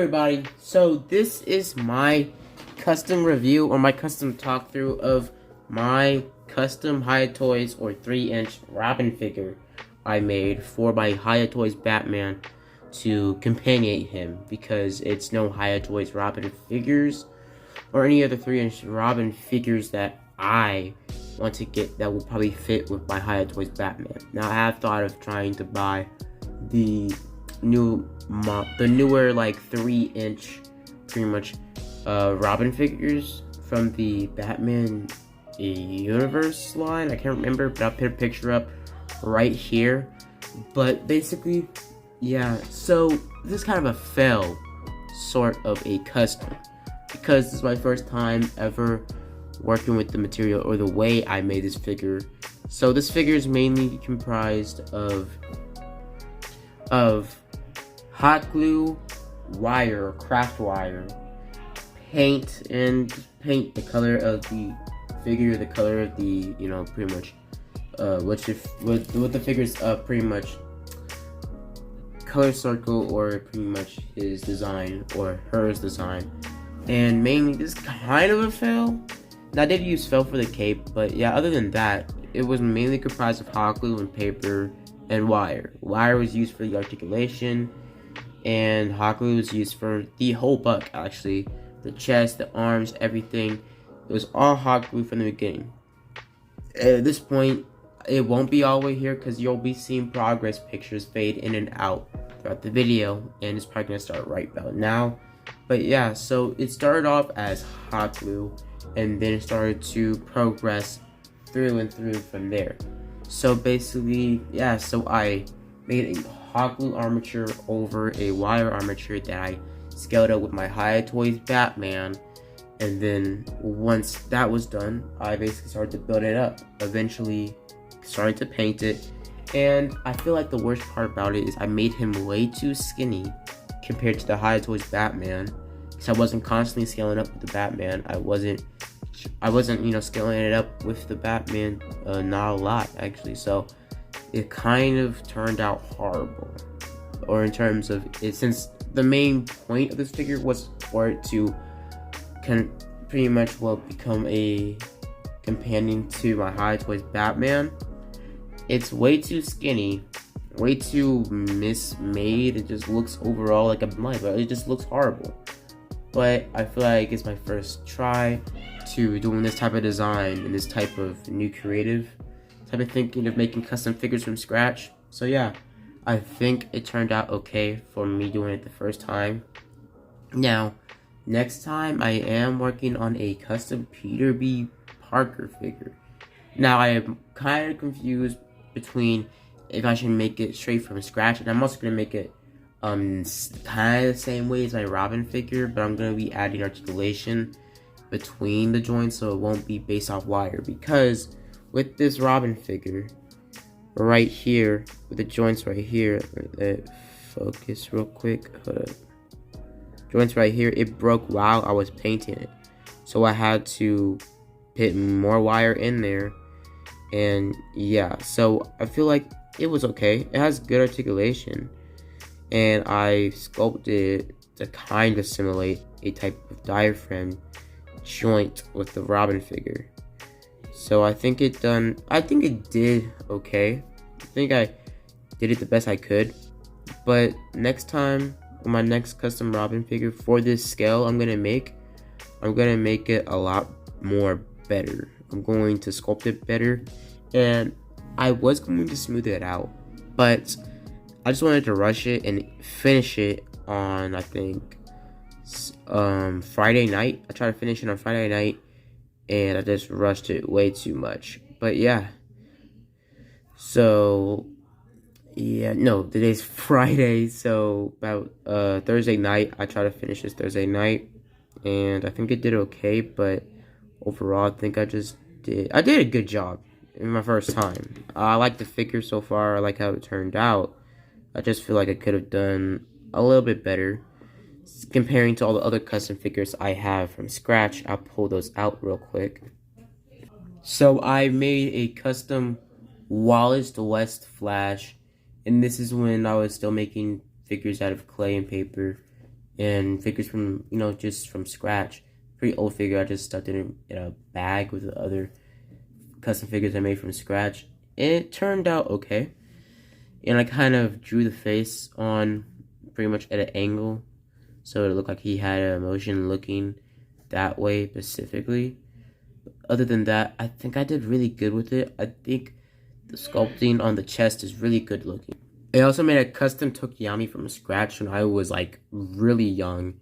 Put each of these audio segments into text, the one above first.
everybody, so this is my custom review or my custom talk through of my custom Hiya Toys or 3-inch Robin figure I made for my Hiya Toys Batman to companion him, because it's no Hiya Toys Robin figures or any other 3-inch Robin figures that I want to get that will probably fit with my Hiya Toys Batman. Now I have thought of trying to buy the newer like 3-inch pretty much Robin figures from the Batman universe line. I can't remember, but I'll put a picture up right here. But basically, yeah, so this is kind of a fail sort of a custom, because this is my first time ever working with the material or the way I made this figure. So this figure is mainly comprised of hot glue, wire, craft wire, paint, and paint the color of the figure, the color of the, you know, pretty much what the figure's pretty much color circle, or pretty much his design or hers design. And mainly this is kind of a fail. Now, I did use felt for the cape, but yeah, other than that, it was mainly comprised of hot glue and paper and wire. Wire was used for the articulation, and hot glue was used for the whole buck, actually. The chest, the arms, everything. It was all hot glue from the beginning. At this point, it won't be all the way here, because you'll be seeing progress pictures fade in and out throughout the video, and it's probably going to start right about now. But yeah, so it started off as hot glue, and then it started to progress through and through from there. So basically, yeah, so I made a hot glue armature over a wire armature that I scaled up with my Hiya Toys Batman. And then once that was done, I basically started to build it up. Eventually started to paint it. And I feel like the worst part about it is I made him way too skinny compared to the Hiya Toys Batman. Because I wasn't constantly scaling up with the Batman. I wasn't, you know, scaling it up with the Batman, not a lot, actually. So it kind of turned out horrible. Or in terms of it, since the main point of this figure was for it to pretty much, well, become a companion to my Hiya Toys Batman, it's way too skinny, way too mismade. It just looks overall like a blind, but it just looks horrible. But I feel like it's my first try to doing this type of design and this type of new creative type of thinking of making custom figures from scratch. So yeah, I think it turned out okay for me doing it the first time. Now, next time I am working on a custom Peter B. Parker figure. Now, I am kind of confused between if I should make it straight from scratch, and I'm also going to make it kind of the same way as my Robin figure, but I'm going to be adding articulation between the joints so it won't be based off wire. Because with this Robin figure right here, with the joints right here, focus real quick, hold up. Joints right here, it broke while I was painting it, so I had to put more wire in there. And yeah, so I feel like it was okay. It has good articulation, and I sculpted it to kind of simulate a type of diaphragm joint with the Robin figure. So I think it did okay. I think I did it the best I could. But next time, on my next custom Robin figure for this scale I'm gonna make it a lot more better. I'm going to sculpt it better, and I was going to smooth it out, but I just wanted to rush it and finish it on, I think, Friday night. I tried to finish it on Friday night, and I just rushed it way too much. But yeah, so yeah, no, today's Friday, so about Thursday night, I tried to finish this Thursday night, and I think it did okay, but overall, I think I did a good job in my first time. I like the figure so far. I like how it turned out. I just feel like I could have done a little bit better comparing to all the other custom figures I have from scratch. I'll pull those out real quick. So I made a custom Wallace the West Flash, and this is when I was still making figures out of clay and paper. and figures from, just from scratch. Pretty old figure. I just stuck it in a bag with the other custom figures I made from scratch. It turned out okay. And I kind of drew the face on pretty much at an angle, so it looked like he had an emotion looking that way specifically. Other than that, I think I did really good with it. I think the sculpting on the chest is really good looking. I also made a custom Tokiyami from scratch when I was like really young,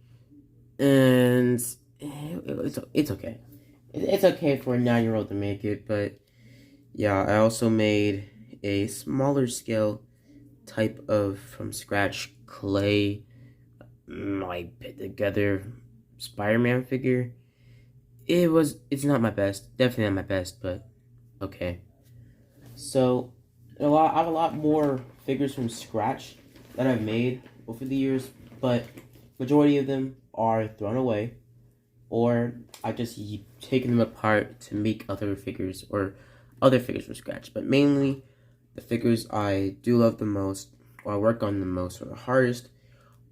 and it's okay. It's okay for a 9-year-old to make it, but yeah, I also made a smaller scale type of from scratch clay, like put together Spider-Man figure. It's not my best, definitely not my best, but okay. So I have a lot more figures from scratch that I've made over the years, but majority of them are thrown away, or I just taken them apart to make other figures or other figures from scratch. But mainly, the figures I do love the most, or I work on the most, or the hardest,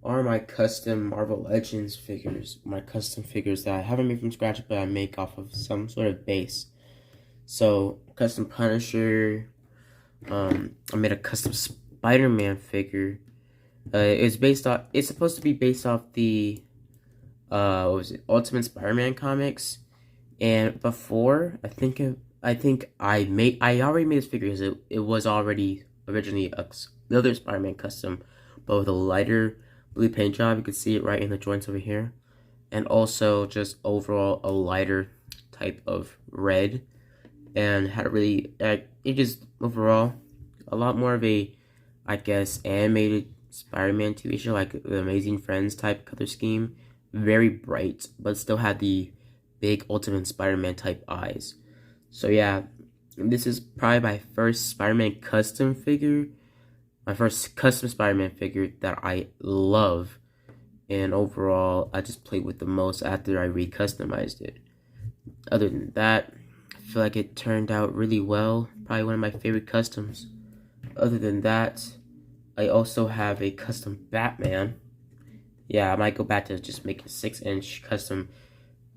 are my custom Marvel Legends figures. My custom figures that I haven't made from scratch, but I make off of some sort of base. So, custom Punisher. I made a custom Spider-Man figure. It's supposed to be based off the what was it, Ultimate Spider-Man comics. And before, I already made this figure because it was already originally another Spider-Man custom, but with a lighter blue paint job. You can see it right in the joints over here, and also just overall a lighter type of red, and had a really it just overall a lot more of a, I guess, animated Spider-Man TV show, like the Amazing Friends type color scheme. Very bright, but still had the big Ultimate Spider-Man type eyes. So yeah, this is probably my first Spider-Man custom figure. My first custom Spider-Man figure that I love. And overall, I just played with the most after I re-customized it. Other than that, I feel like it turned out really well. Probably one of my favorite customs. Other than that, I also have a custom Batman. Yeah, I might go back to just making 6-inch custom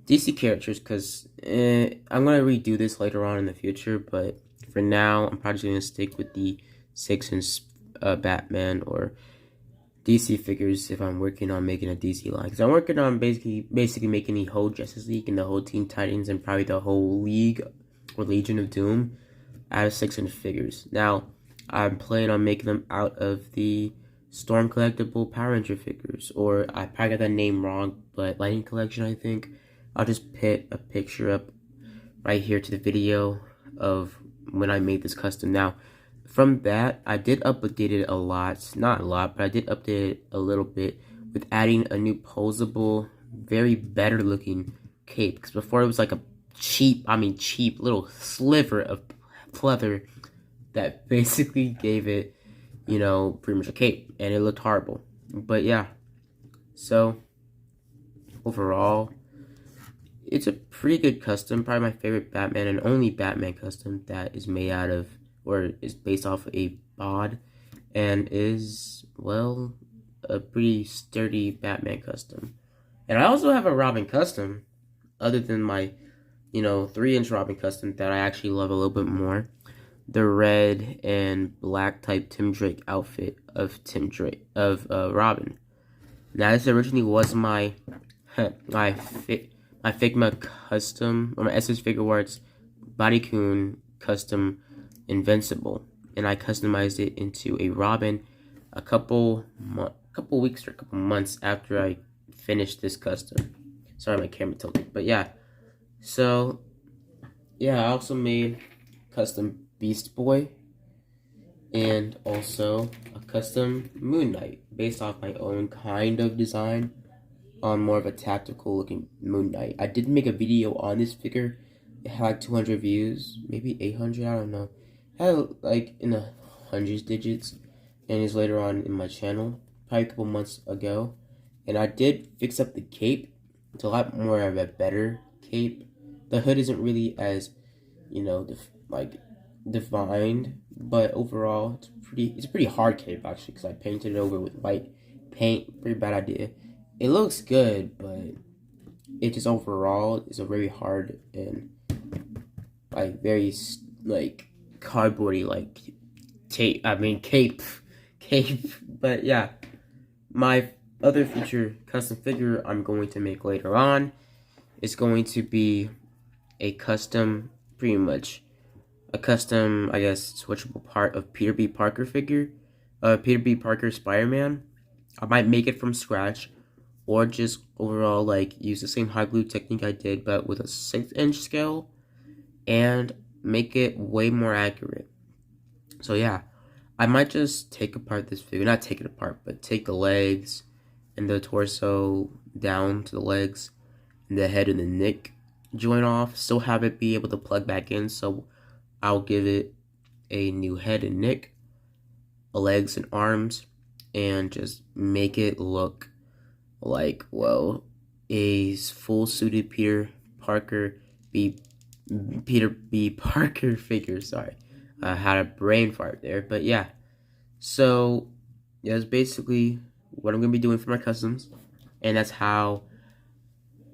DC characters, because I'm going to redo this later on in the future, but for now, I'm probably going to stick with the 6-inch Batman or DC figures if I'm working on making a DC line. Because I'm working on basically making the whole Justice League and the whole Teen Titans and probably the whole League or Legion of Doom out of 6-inch figures. Now, I'm planning on making them out of the Storm collectible Power Ranger figures, or I probably got that name wrong, but Lightning Collection, I think. I'll just put a picture up right here to the video of when I made this custom. Now, from that, I did update it a lot. Not a lot, but I did update it a little bit with adding a new posable, very better looking cape. Because before it was like a cheap little sliver of pleather that basically gave it, pretty much a cape, and it looked horrible. But yeah, so overall, it's a pretty good custom. Probably my favorite Batman and only Batman custom that is made out of, or is based off a bod, and is, well, a pretty sturdy Batman custom. And I also have a Robin custom, other than my, 3-inch Robin custom that I actually love a little bit more. The red and black type Tim Drake outfit of Robin. Now, this originally was my Figma custom, or my Essence Figure Arts Bodycoon custom Invincible, and I customized it into a Robin a couple weeks or a couple months after I finished this custom. Sorry, my camera tilted, but yeah. So yeah, I also made custom Beast Boy and also a custom Moon Knight based off my own kind of design on more of a tactical looking Moon Knight. I did make a video on this figure. It had like 200 views, maybe 800, I don't know. It had like in the hundreds digits, and it's later on in my channel, probably a couple months ago. And I did fix up the cape. It's a lot more of a better cape. The hood isn't really as, defined, but overall it's a pretty hard cape actually, because I painted it over with white paint. Pretty bad idea. it looks good, but it just overall is a very hard and like very like cardboardy like tape. I mean cape, cape. But yeah, my other future custom figure I'm going to make later on is going to be a custom, pretty much a custom, I guess, switchable part of Peter B. Parker figure, Peter B. Parker Spider-Man. I might make it from scratch, or just overall like use the same hot glue technique I did, but with a 6-inch scale, and make it way more accurate. So yeah, I might just take apart this figure, not take it apart, but take the legs and the torso down to the legs and the head and the neck joint off, still have it be able to plug back in, so I'll give it a new head and neck, legs and arms, and just make it look like, well, a full suited Peter B. Parker figure. Sorry, I had a brain fart there, but yeah. So yeah, that's basically what I'm gonna be doing for my customs, and that's how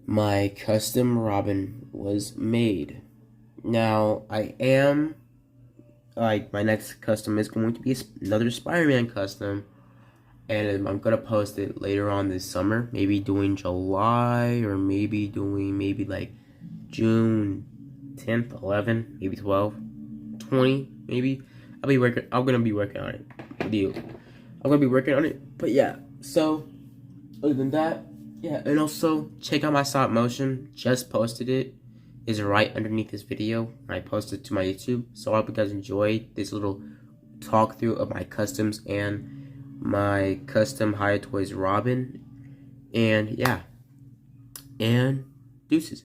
my custom Robin was made. Now I am like, my next custom is going to be another Spider-Man custom, and I'm gonna post it later on this summer, maybe doing July, or maybe doing like June 10th, 11th, maybe 12th, 20, maybe. I'm gonna be working on it with you. I'm gonna be working on it, but yeah. So other than that, yeah, and also check out my stop motion. Just posted it. Is right underneath this video. I posted to my YouTube. So I hope you guys enjoyed this little talk through of my customs and my custom Hiya Toys Robin. And yeah, and deuces.